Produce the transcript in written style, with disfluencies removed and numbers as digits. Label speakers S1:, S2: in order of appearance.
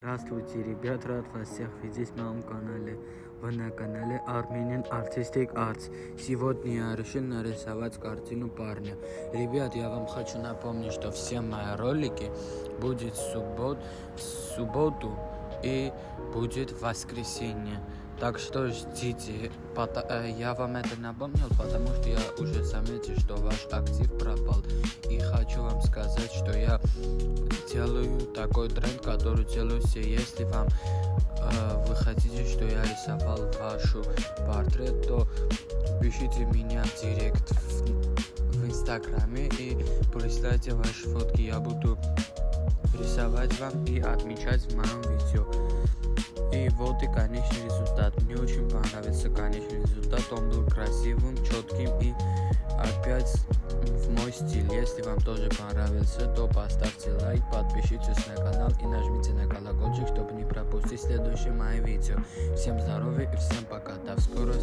S1: Здравствуйте, ребят, рад вас всех видеть на моем канале. Вы на канале Armenian Artistic Arts. Сегодня я решил нарисовать картину парня. Ребят, я вам хочу напомнить, что все мои ролики будут в субботу и будет в воскресенье. Так что ждите. Я вам это напомнил, потому что я уже заметил, что ваш актив пропал. И хочу вам сказать, что я делаю такой тренд, который делаю все. Если вы хотите, что я рисовал вашу портрет, то пишите меня в директ в инстаграме и присылайте ваши фотки. Я буду рисовать вам и отмечать в моем видео. И вот и конечный результат. Мне очень понравился конечный результат. Он был красивым, четким и опять в мой стиль. Если вам тоже понравился, то поставьте лайк, подпишитесь на канал и нажмите на колокольчик, чтобы не пропустить следующее мое видео. Всем здоровья и всем пока. До скорого.